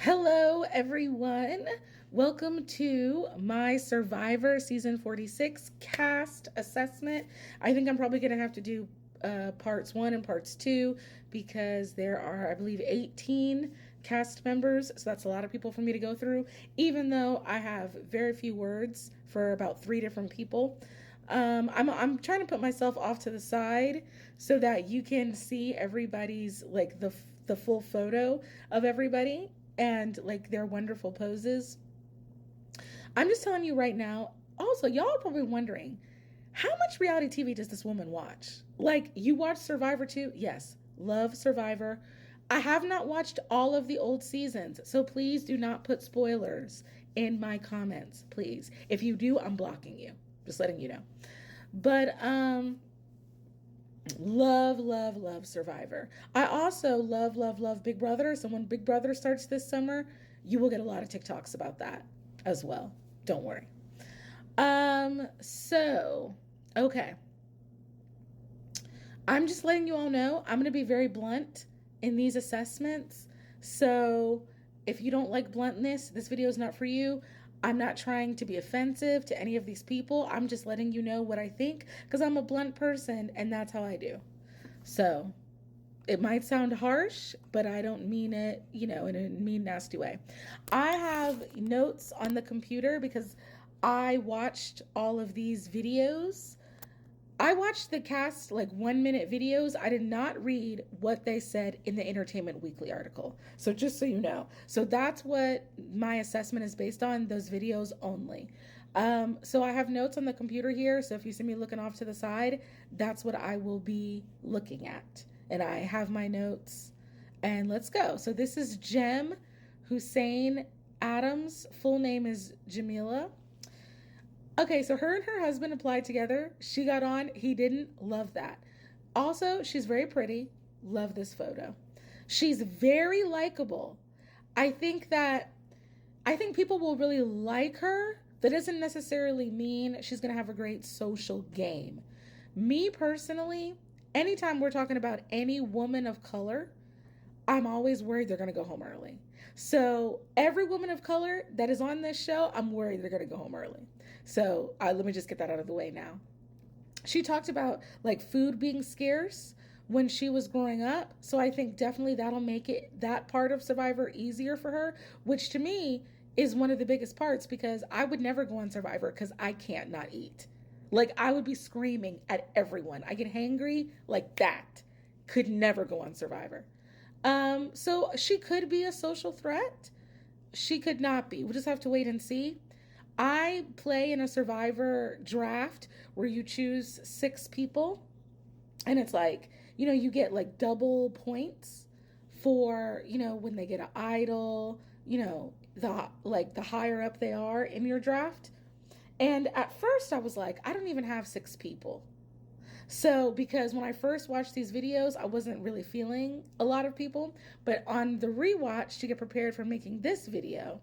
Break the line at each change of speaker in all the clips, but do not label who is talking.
Hello, everyone. Welcome to my Survivor Season 46 cast assessment. I think I'm probably going to have to do parts one and parts two because there are, I believe, 18 cast members. So that's a lot of people for me to go through, even though I have very few words for about three different people. I'm trying to put myself off to the side so that you can see everybody's like the full photo of everybody and like their wonderful poses. I'm just telling you right now. Also, y'all are probably wondering how much reality TV does this woman watch? Like, you watch Survivor too? Yes, love Survivor. I have not watched all of the old seasons, so please do not put spoilers in my comments, please. If you do, I'm blocking you. Just letting you know. But love Survivor. I also love Big Brother. So when Big Brother starts this summer, you will get a lot of TikToks about that as well. Don't worry. So okay. I'm just letting you all know I'm gonna be very blunt in these assessments. So if you don't like bluntness, this video is not for you. I'm not trying to be offensive to any of these people. I'm just letting you know what I think because I'm a blunt person and that's how I do. So it might sound harsh, but I don't mean it, in a mean, nasty way. I have notes on the computer because I watched all of these videos. I watched the cast like 1 minute videos. I did not read what they said in the Entertainment Weekly article. So just so you know. So that's what my assessment is based on, those videos only. So I have notes on the computer here. So if you see me looking off to the side, that's what I will be looking at. And I have my notes. And let's go. So this is Jem Hussein Adams. Full name is Jamila. Okay, so her and her husband applied together. She got on. He didn't. Love that. Also, she's very pretty. Love this photo. She's very likable. I think that I think people will really like her. That doesn't necessarily mean she's going to have a great social game. Me personally, anytime we're talking about any woman of color, I'm always worried they're going to go home early. So every woman of color that is on this show, I'm worried they're going to go home early. So let me just get that out of the way now. She talked about like food being scarce when she was growing up. So I think definitely that'll make it that part of Survivor easier for her, which to me is one of the biggest parts because I would never go on Survivor because I can't not eat. Like I would be screaming at everyone. I get hangry like that. Could never go on Survivor. So she could be a social threat. She could not be. We'll just have to wait and see. I play in a Survivor draft where you choose 6 people, and it's like, you get like double points for, when they get an idol, the higher up they are in your draft. And at first I was like, I don't even have 6 people. So, because when I first watched these videos, I wasn't really feeling a lot of people. But on the rewatch to get prepared for making this video,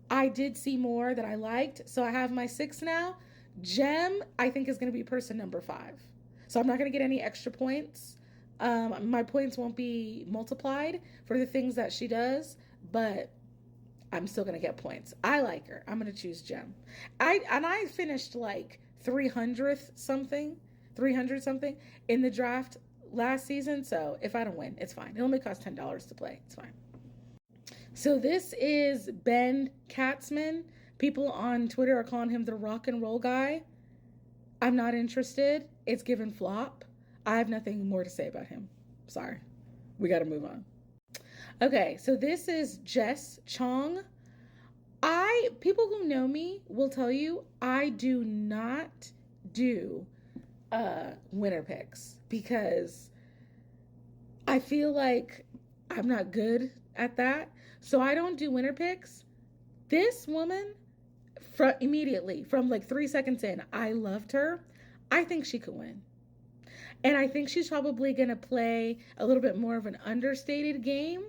I did see more that I liked. So I have my 6 now. Jem, I think, is going to be person number 5. So I'm not going to get any extra points. My points won't be multiplied for the things that she does, but I'm still going to get points. I like her. I'm going to choose Jem. I finished like 300th something 300 something in the draft last season. So if I don't win, it's fine. It only costs $10 to play. It's fine. So this is Ben Katzman. People on Twitter are calling him the rock and roll guy. I'm not interested. It's given flop. I have nothing more to say about him. Sorry. We got to move on. Okay, so this is Jess Chong. People who know me will tell you I do not do winner picks because I feel like I'm not good at that. So I don't do winner picks. This woman, immediately from like 3 seconds in, I loved her. I think she could win. And I think she's probably going to play a little bit more of an understated game.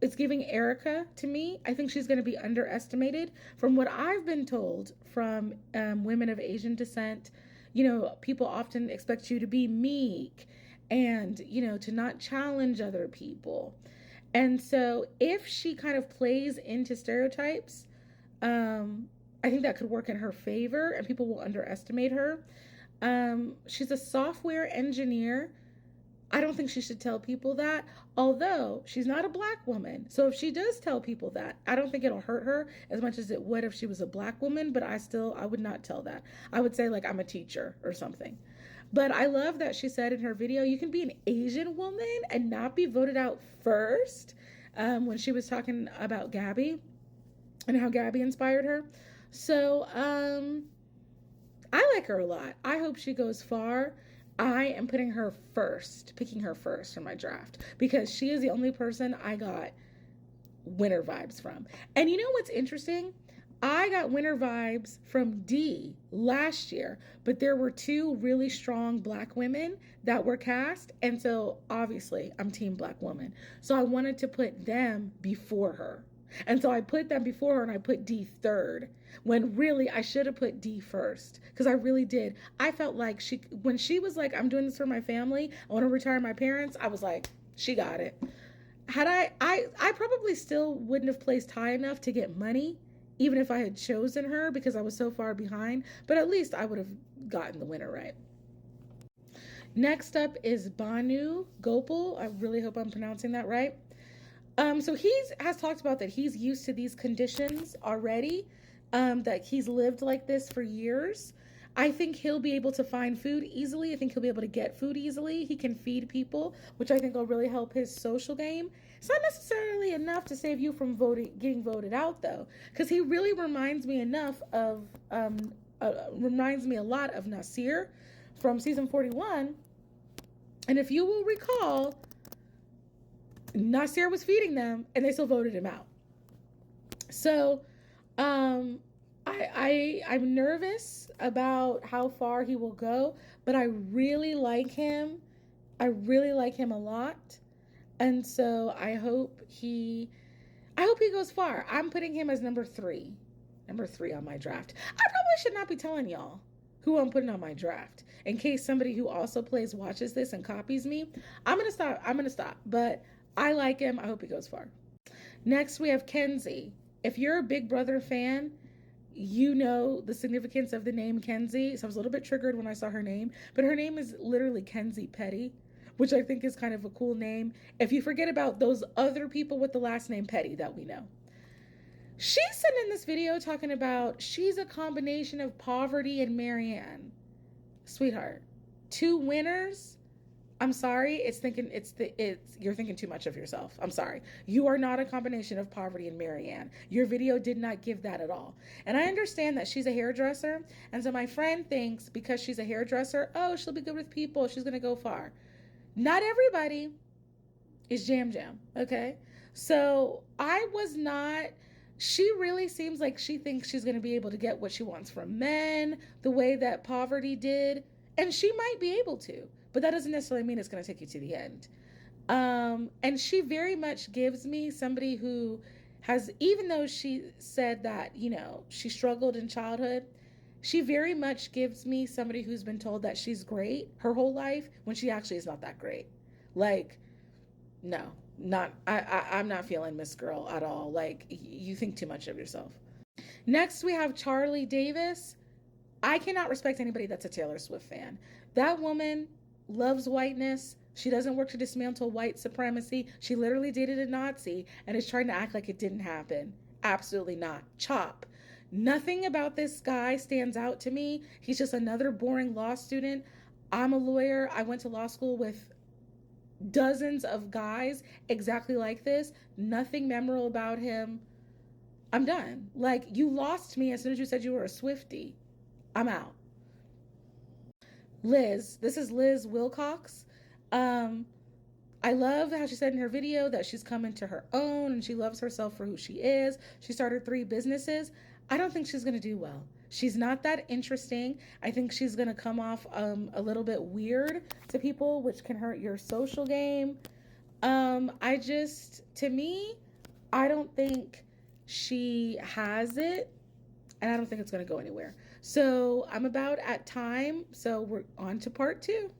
It's giving Erica to me. I think she's going to be underestimated. From what I've been told from women of Asian descent, people often expect you to be meek and, to not challenge other people. And so if she kind of plays into stereotypes, I think that could work in her favor and people will underestimate her. She's a software engineer. I don't think she should tell people that, although she's not a black woman. So if she does tell people that, I don't think it'll hurt her as much as it would if she was a black woman, but I would not tell that. I would say, like, I'm a teacher or something. But I love that she said in her video, you can be an Asian woman and not be voted out first, when she was talking about Gabby and how Gabby inspired her. So I like her a lot. I hope she goes far. I am picking her first for my draft because she is the only person I got winner vibes from. And you know what's interesting? I got winner vibes from D last year, but there were two really strong black women that were cast. And so obviously I'm team black woman. So I wanted to put them before her. And so I put them before her and I put D third when really I should have put D first because I really did. I felt like when she was like, I'm doing this for my family, I want to retire my parents, I was like, she got it. Had I probably still wouldn't have placed high enough to get money, even if I had chosen her because I was so far behind, but at least I would have gotten the winner right. Next up is Bhanu Gopal. I really hope I'm pronouncing that right. So has talked about that he's used to these conditions already, that he's lived like this for years. I think he'll be able to find food easily. I think he'll be able to get food easily. He can feed people, which I think will really help his social game. It's not necessarily enough to save you from getting voted out, though, because he really reminds me reminds me a lot of Nasir from season 41. And if you will recall, Nasir was feeding them and they still voted him out. So I'm nervous about how far he will go, but I really like him. I really like him a lot. And so I hope he goes far. I'm putting him as number 3 on my draft. I probably should not be telling y'all who I'm putting on my draft in case somebody who also plays watches this and copies me. I'm going to stop. But I like him. I hope he goes far. Next, we have Kenzie. If you're a Big Brother fan, you know the significance of the name Kenzie. So I was a little bit triggered when I saw her name, but her name is literally Kenzie Petty, which I think is kind of a cool name. If you forget about those other people with the last name Petty that we know. She's sitting in this video talking about she's a combination of Poverty and Marianne. Sweetheart, 2 winners. I'm sorry, you're thinking too much of yourself. I'm sorry. You are not a combination of Poverty and Marianne. Your video did not give that at all. And I understand that she's a hairdresser, and so my friend thinks because she's a hairdresser, oh, she'll be good with people, she's gonna go far. Not everybody is Jam Jam, okay? So she really seems like she thinks she's gonna be able to get what she wants from men, the way that Poverty did, and she might be able to. But that doesn't necessarily mean it's going to take you to the end. And she very much gives me somebody who has, even though she said that, she struggled in childhood, she very much gives me somebody who's been told that she's great her whole life when she actually is not that great. Like, no, I'm not feeling Miss Girl at all. Like, you think too much of yourself. Next, we have Charlie Davis. I cannot respect anybody that's a Taylor Swift fan. That woman loves whiteness. She doesn't work to dismantle white supremacy. She literally dated a Nazi and is trying to act like it didn't happen. Absolutely not. Chop. Nothing about this guy stands out to me. He's just another boring law student. I'm a lawyer. I went to law school with dozens of guys exactly like this. Nothing memorable about him. I'm done. Like, you lost me as soon as you said you were a Swiftie. I'm out. Liz. This is Liz Wilcox. I love how she said in her video that she's come into her own and she loves herself for who she is. She started 3 businesses. I don't think she's going to do well. She's not that interesting. I think she's going to come off a little bit weird to people, which can hurt your social game. To me, I don't think she has it, and I don't think it's going to go anywhere. So I'm about at time, so we're on to part 2.